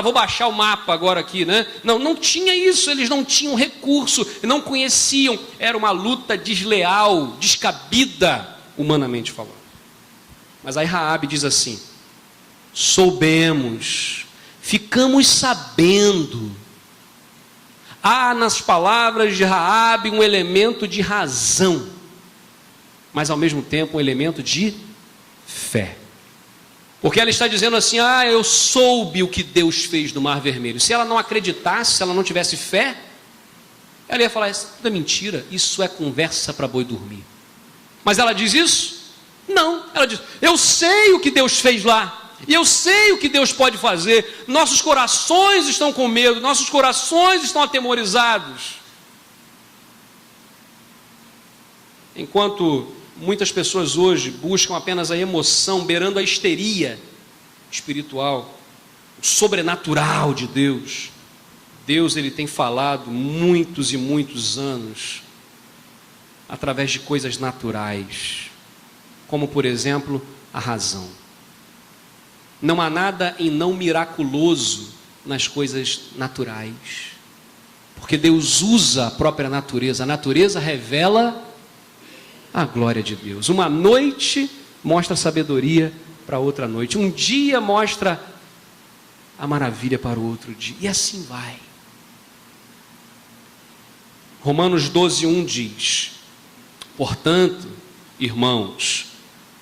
vou baixar o mapa agora aqui, né? Não tinha isso, eles não tinham recurso, não conheciam. Era uma luta desleal, descabida, humanamente falando. Mas aí Raabe diz assim: soubemos, ficamos sabendo. Há nas palavras de Raabe um elemento de razão, mas ao mesmo tempo um elemento de fé. Porque ela está dizendo assim: eu soube o que Deus fez no Mar Vermelho. Se ela não acreditasse, se ela não tivesse fé, ela ia falar, isso tudo é mentira, isso é conversa para boi dormir. Mas ela diz isso? Não, ela diz, eu sei o que Deus fez lá, e eu sei o que Deus pode fazer. Nossos corações estão com medo, nossos corações estão atemorizados. Enquanto muitas pessoas hoje buscam apenas a emoção, beirando a histeria espiritual, o sobrenatural de Deus, Deus ele tem falado muitos e muitos anos através de coisas naturais, como por exemplo a razão. Não há nada em não miraculoso nas coisas naturais, porque Deus usa a própria natureza. A natureza revela a glória de Deus. Uma noite mostra sabedoria para outra noite, um dia mostra a maravilha para o outro dia, e assim vai. Romanos 12:1 diz, portanto, irmãos,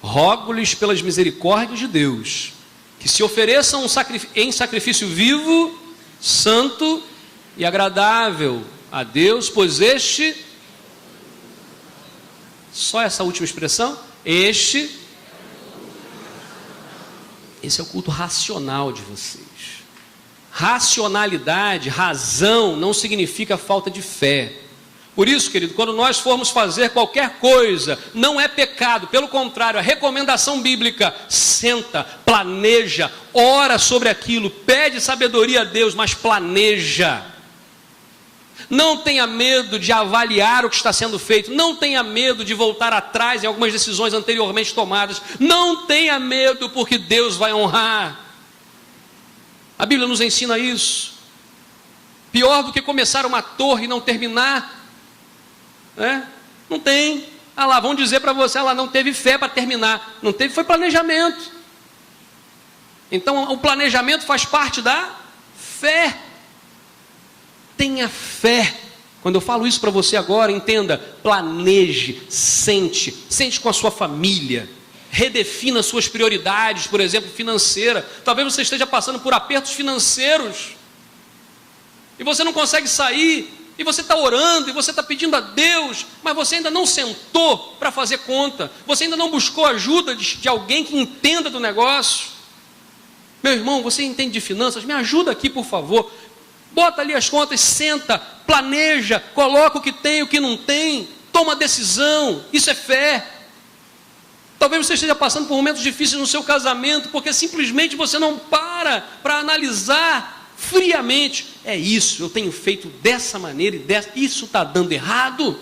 rogo-lhes pelas misericórdias de Deus, que se ofereçam em sacrifício vivo, santo e agradável a Deus, pois só essa última expressão, esse é o culto racional de vocês. Racionalidade, razão, não significa falta de fé. Por isso, querido, quando nós formos fazer qualquer coisa, não é pecado, pelo contrário, a recomendação bíblica, senta, planeja, ora sobre aquilo, pede sabedoria a Deus, mas planeja. Não tenha medo de avaliar o que está sendo feito, não tenha medo de voltar atrás em algumas decisões anteriormente tomadas, não tenha medo, porque Deus vai honrar. A Bíblia nos ensina isso. Pior do que começar uma torre e não terminar, não tem. Lá, vão dizer para você, não teve fé para terminar. Não teve, foi planejamento. Então o planejamento faz parte da fé. Tenha fé. Quando eu falo isso para você agora, entenda, planeje, sente com a sua família, redefina suas prioridades, por exemplo, financeira. Talvez você esteja passando por apertos financeiros, e você não consegue sair, e você está orando, e você está pedindo a Deus, mas você ainda não sentou para fazer conta, você ainda não buscou ajuda de alguém que entenda do negócio. Meu irmão, você entende de finanças? Me ajuda aqui, por favor. Bota ali as contas, senta, planeja, coloca o que tem, o que não tem, toma decisão, isso é fé. Talvez você esteja passando por momentos difíceis no seu casamento, porque simplesmente você não para analisar friamente, é isso, eu tenho feito dessa maneira e isso está dando errado,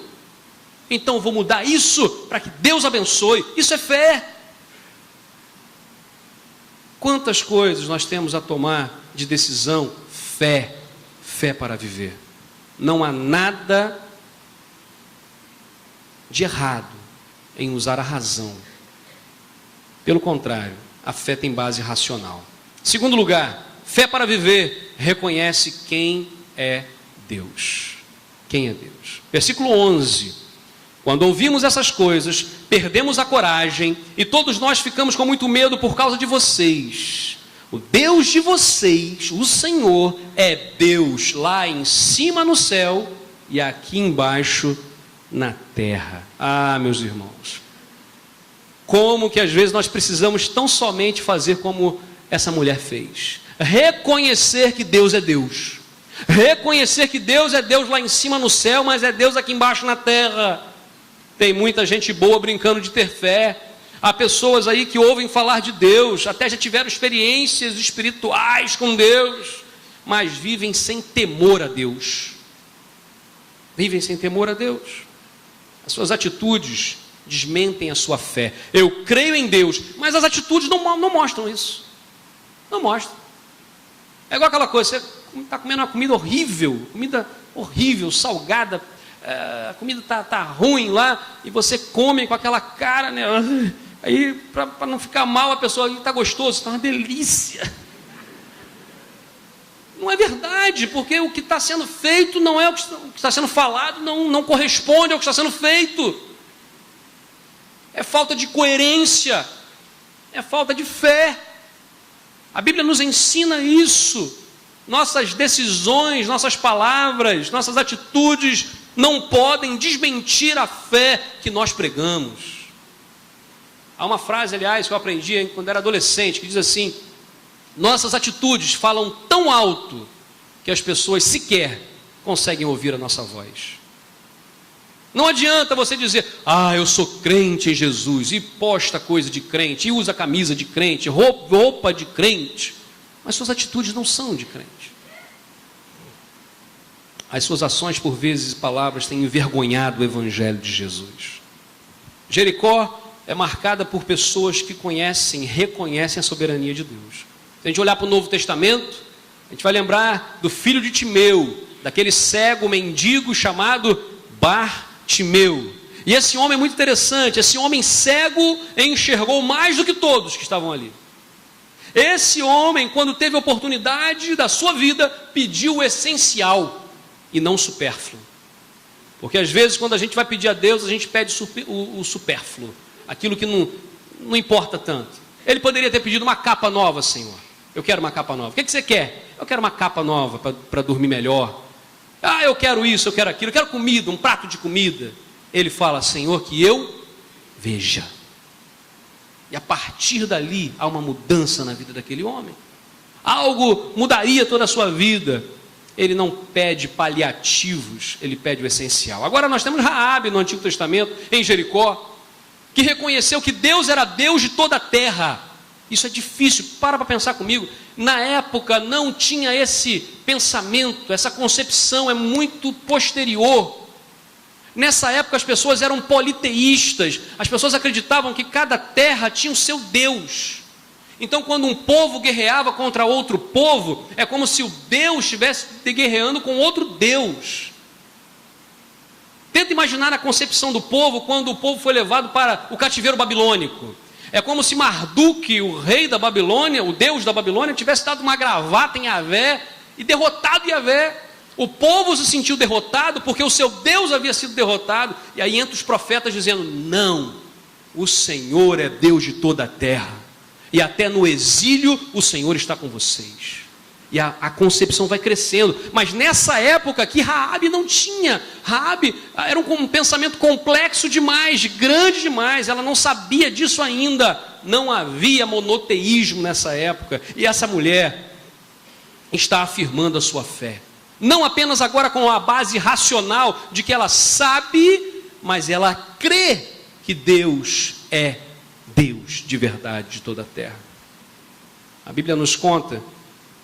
então eu vou mudar isso para que Deus abençoe, isso é fé. Quantas coisas nós temos a tomar de decisão? Fé para viver. Não há nada de errado em usar a razão. Pelo contrário, a fé tem base racional. Segundo lugar, fé para viver reconhece quem é Deus. Quem é Deus? Versículo 11. Quando ouvimos essas coisas, perdemos a coragem e todos nós ficamos com muito medo por causa de vocês. O Deus de vocês, o Senhor, é Deus lá em cima no céu e aqui embaixo na terra. Ah, meus irmãos, como que às vezes nós precisamos tão somente fazer como essa mulher fez. Reconhecer que Deus é Deus. Reconhecer que Deus é Deus lá em cima no céu, mas é Deus aqui embaixo na terra. Tem muita gente boa brincando de ter fé. Há pessoas aí que ouvem falar de Deus, até já tiveram experiências espirituais com Deus, mas vivem sem temor a Deus. Vivem sem temor a Deus. As suas atitudes desmentem a sua fé. Eu creio em Deus, mas as atitudes não mostram isso. Não mostram. É igual aquela coisa, você está comendo uma comida horrível, salgada, a comida está ruim lá, e você come com aquela cara, né? Aí, para não ficar mal, a pessoa está gostoso, está uma delícia. Não é verdade, porque o que está sendo feito não é o que está sendo falado, não corresponde ao que está sendo feito. É falta de coerência, é falta de fé. A Bíblia nos ensina isso. Nossas decisões, nossas palavras, nossas atitudes não podem desmentir a fé que nós pregamos. Há uma frase, aliás, que eu aprendi quando era adolescente, que diz assim: nossas atitudes falam tão alto que as pessoas sequer conseguem ouvir a nossa voz. Não adianta você dizer, eu sou crente em Jesus, e posta coisa de crente, e usa camisa de crente, roupa de crente, mas suas atitudes não são de crente. As suas ações, por vezes, e palavras têm envergonhado o Evangelho de Jesus. Jericó é marcada por pessoas que conhecem, reconhecem a soberania de Deus. Se a gente olhar para o Novo Testamento, a gente vai lembrar do filho de Timeu, daquele cego mendigo chamado Bartimeu. E esse homem é muito interessante. Esse homem cego enxergou mais do que todos que estavam ali. Esse homem, quando teve a oportunidade da sua vida, pediu o essencial e não o supérfluo. Porque às vezes, quando a gente vai pedir a Deus, a gente pede o supérfluo, aquilo que não importa tanto. Ele poderia ter pedido uma capa nova: Senhor, eu quero uma capa nova. O que você quer? Eu quero uma capa nova para dormir melhor. Eu quero isso, eu quero aquilo, eu quero comida, um prato de comida. Ele fala: Senhor, que eu veja. E a partir dali há uma mudança na vida daquele homem. Algo mudaria toda a sua vida. Ele não pede paliativos, ele pede o essencial. Agora nós temos Raabe no Antigo Testamento, em Jericó, que reconheceu que Deus era Deus de toda a terra. Isso é difícil, para pensar comigo. Na época não tinha esse pensamento, essa concepção é muito posterior. Nessa época as pessoas eram politeístas, as pessoas acreditavam que cada terra tinha o seu Deus. Então, quando um povo guerreava contra outro povo, é como se o Deus estivesse guerreando com outro Deus. Tenta imaginar a concepção do povo quando o povo foi levado para o cativeiro babilônico. É como se Marduk, o rei da Babilônia, o Deus da Babilônia, tivesse dado uma gravata em Yahvé e derrotado Yahvé. O povo se sentiu derrotado porque o seu Deus havia sido derrotado. E aí entra os profetas dizendo: não, o Senhor é Deus de toda a terra. E até no exílio o Senhor está com vocês. E a concepção vai crescendo. Mas nessa época aqui, Raabe não tinha. Raabe era um pensamento complexo demais, grande demais. Ela não sabia disso ainda. Não havia monoteísmo nessa época. E essa mulher está afirmando a sua fé. Não apenas agora com a base racional de que ela sabe, mas ela crê que Deus é Deus de verdade de toda a terra. A Bíblia nos conta,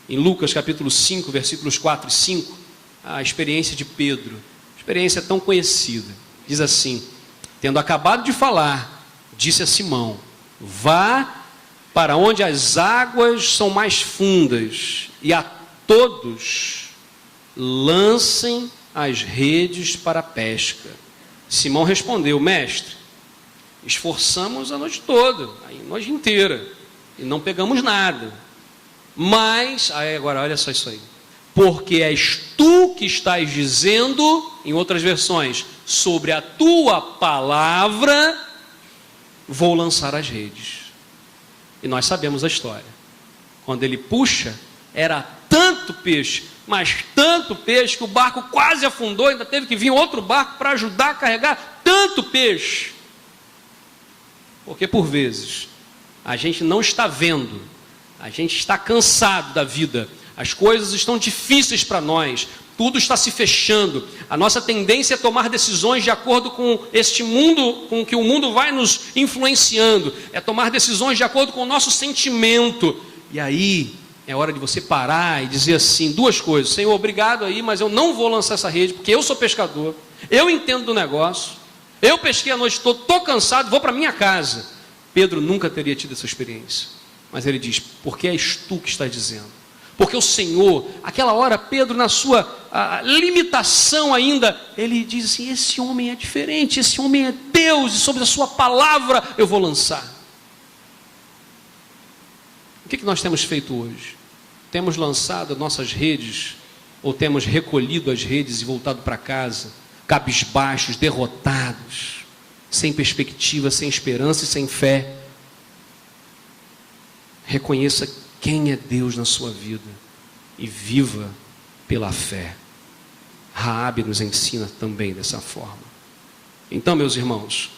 em Lucas capítulo 5, versículos 4 e 5, a experiência de Pedro, experiência tão conhecida. Diz assim: tendo acabado de falar, disse a Simão: vá para onde as águas são mais fundas, e a todos lancem as redes para a pesca. Simão respondeu: mestre, esforçamos a noite toda, a noite inteira, e não pegamos nada. Mas, agora olha só isso aí. Porque és tu que estás dizendo, em outras versões, sobre a tua palavra, vou lançar as redes. E nós sabemos a história. Quando ele puxa, era tanto peixe, mas tanto peixe, que o barco quase afundou, ainda teve que vir outro barco para ajudar a carregar tanto peixe. Porque por vezes a gente não está vendo, a gente está cansado da vida, as coisas estão difíceis para nós, tudo está se fechando, a nossa tendência é tomar decisões de acordo com este mundo, com que o mundo vai nos influenciando, é tomar decisões de acordo com o nosso sentimento. E aí é hora de você parar e dizer assim, duas coisas: Senhor, obrigado aí, mas eu não vou lançar essa rede, porque eu sou pescador, eu entendo do negócio, eu pesquei a noite toda, estou cansado, vou para minha casa. Pedro nunca teria tido essa experiência, mas ele diz: porque és tu que estás dizendo. Porque o Senhor, aquela hora, Pedro, na sua limitação ainda, ele diz assim: esse homem é diferente, esse homem é Deus, e sobre a sua palavra eu vou lançar. O que nós temos feito hoje? Temos lançado nossas redes, ou temos recolhido as redes e voltado para casa, cabisbaixos, derrotados, sem perspectiva, sem esperança e sem fé? Reconheça quem é Deus na sua vida e viva pela fé. Raabe nos ensina também dessa forma. Então, meus irmãos,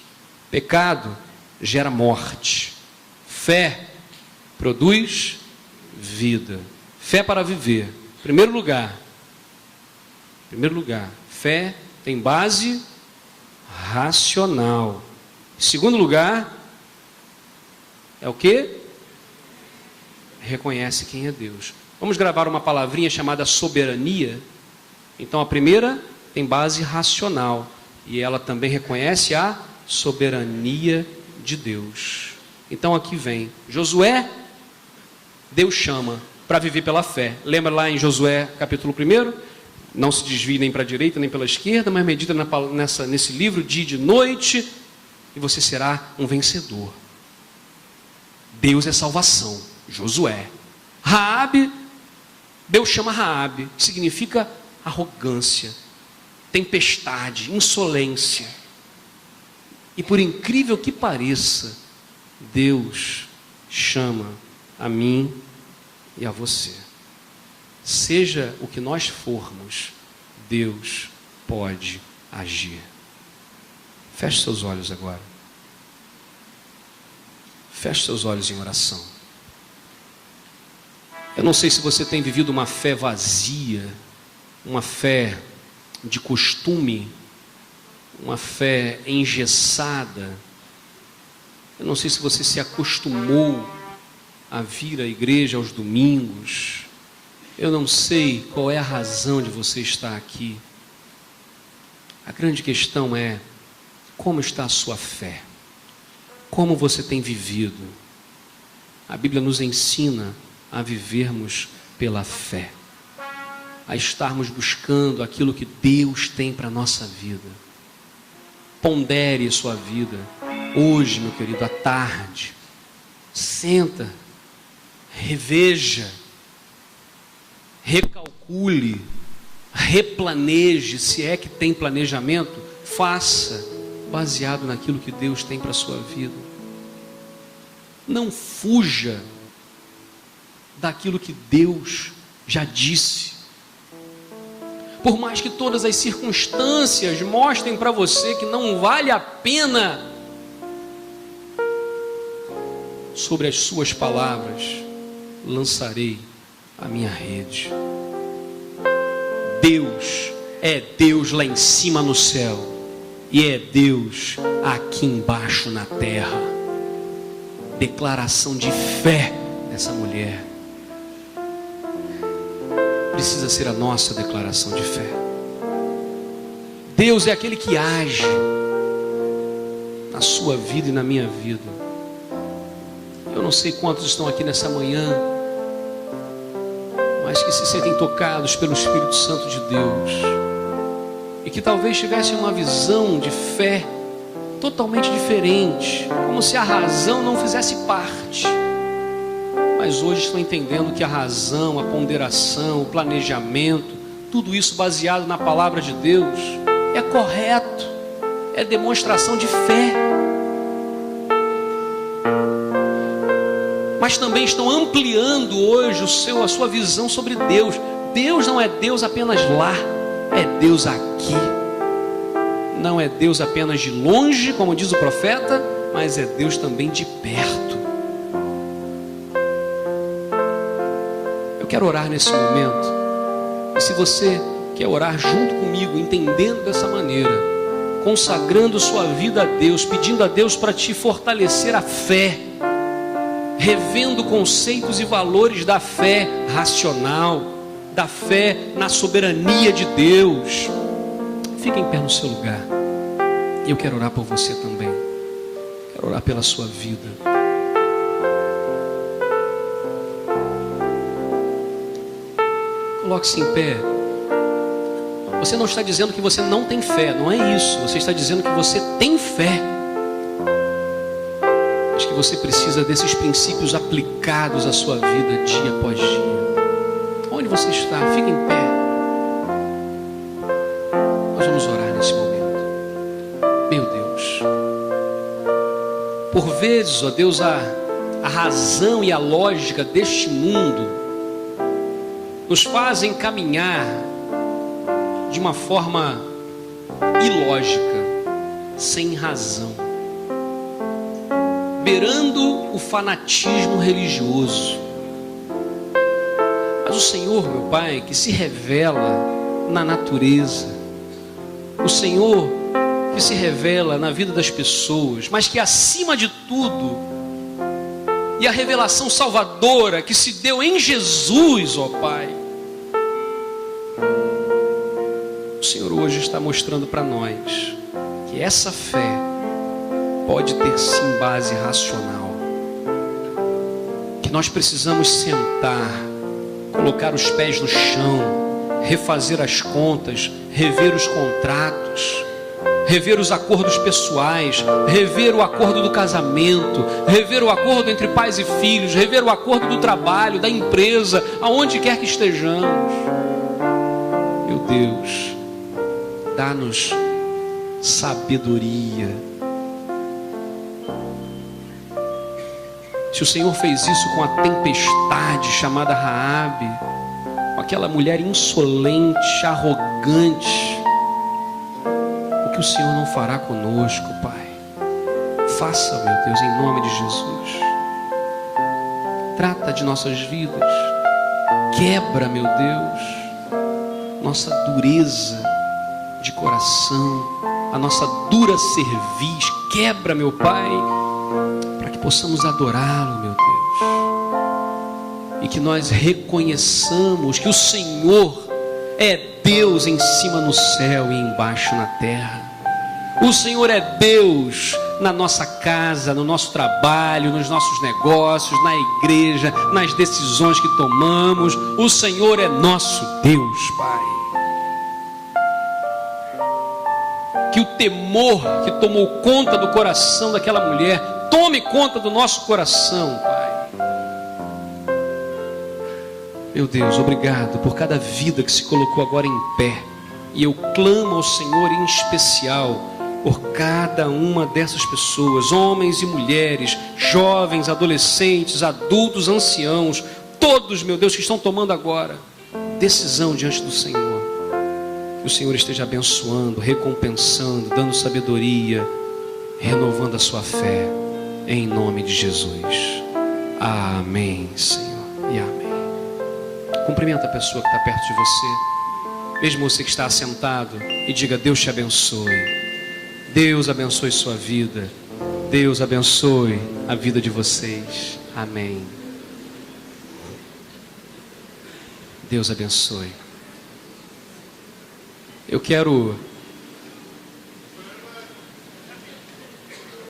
pecado gera morte. Fé produz vida. Fé para viver. Primeiro lugar, fé tem base racional. Segundo lugar, é o quê? Reconhece quem é Deus. Vamos gravar uma palavrinha chamada soberania. Então a primeira tem base racional e ela também reconhece a soberania de Deus. Então aqui vem Josué, Deus chama para viver pela fé. Lembra lá em Josué capítulo 1? Não se desvie nem para a direita nem pela esquerda, mas medita nesse livro dia e de noite e você será um vencedor. Deus é salvação. Josué. Raabe, Deus chama Raabe, que significa arrogância, tempestade, insolência. E por incrível que pareça, Deus chama a mim e a você. Seja o que nós formos, Deus pode agir. Feche seus olhos agora. Feche seus olhos em oração. Eu não sei se você tem vivido uma fé vazia, uma fé de costume, uma fé engessada. Eu não sei se você se acostumou a vir à igreja aos domingos. Eu não sei qual é a razão de você estar aqui. A grande questão é, como está a sua fé? Como você tem vivido? A Bíblia nos ensina a vivermos pela fé, a estarmos buscando aquilo que Deus tem para a nossa vida. Pondere sua vida. Hoje, meu querido, à tarde, senta, reveja, recalcule, replaneje, se é que tem planejamento, faça, baseado naquilo que Deus tem para a sua vida. Não fuja daquilo que Deus já disse. Por mais que todas as circunstâncias mostrem para você que não vale a pena, sobre as suas palavras lançarei a minha rede. Deus é Deus lá em cima no céu e é Deus aqui embaixo na terra. Declaração de fé dessa mulher precisa ser a nossa declaração de fé. Deus é aquele que age na sua vida e na minha vida. Eu não sei quantos estão aqui nessa manhã, mas que se sentem tocados pelo Espírito Santo de Deus e que talvez tivessem uma visão de fé totalmente diferente, como se a razão não fizesse parte. Mas hoje estão entendendo que a razão, a ponderação, o planejamento, tudo isso baseado na palavra de Deus, é correto, é demonstração de fé. Mas também estão ampliando hoje a sua visão sobre Deus. Deus não é Deus apenas lá, é Deus aqui. Não é Deus apenas de longe, como diz o profeta, mas é Deus também de perto. Eu quero orar nesse momento. E se você quer orar junto comigo, entendendo dessa maneira, consagrando sua vida a Deus, pedindo a Deus para te fortalecer a fé, revendo conceitos e valores da fé racional, da fé na soberania de Deus, fique em pé no seu lugar. E eu quero orar por você também. Quero orar pela sua vida. Coloque-se em pé. Você não está dizendo que você não tem fé, não é isso. Você está dizendo que você tem fé, mas que você precisa desses princípios aplicados à sua vida dia após dia. Onde você está? Fique em pé. Nós vamos orar nesse momento. Meu Deus, por vezes, ó Deus, a razão e a lógica deste mundo nos fazem caminhar de uma forma ilógica, sem razão, beirando o fanatismo religioso. Mas o Senhor, meu Pai, que se revela na natureza, o Senhor que se revela na vida das pessoas, mas que acima de tudo, e a revelação salvadora que se deu em Jesus, ó Pai, o Senhor hoje está mostrando para nós que essa fé pode ter sim base racional, que nós precisamos sentar, colocar os pés no chão, refazer as contas, rever os contratos, rever os acordos pessoais, rever o acordo do casamento, rever o acordo entre pais e filhos, rever o acordo do trabalho, da empresa, aonde quer que estejamos. Meu Deus, dá-nos sabedoria. Se o Senhor fez isso com a tempestade chamada Raabe, com aquela mulher insolente, arrogante, o que o Senhor não fará conosco, Pai? Faça, meu Deus, em nome de Jesus. Trata de nossas vidas. Quebra, meu Deus, nossa dureza de coração, a nossa dura cerviz. Quebra, meu Pai, para que possamos adorá-lo, meu Deus. E que nós reconheçamos que o Senhor é Deus em cima no céu e embaixo na terra. O Senhor é Deus na nossa casa, no nosso trabalho, nos nossos negócios, na igreja, nas decisões que tomamos. O Senhor é nosso Deus, Pai. Que o temor que tomou conta do coração daquela mulher tome conta do nosso coração, Pai. Meu Deus, obrigado por cada vida que se colocou agora em pé. E eu clamo ao Senhor em especial por cada uma dessas pessoas, homens e mulheres, jovens, adolescentes, adultos, anciãos, todos, meu Deus, que estão tomando agora decisão diante do Senhor. Que o Senhor esteja abençoando, recompensando, dando sabedoria, renovando a sua fé, em nome de Jesus. Amém, Senhor, e amém. Cumprimenta a pessoa que está perto de você, mesmo você que está assentado, e diga: Deus te abençoe. Deus abençoe sua vida. Deus abençoe a vida de vocês. Amém. Deus abençoe. Eu quero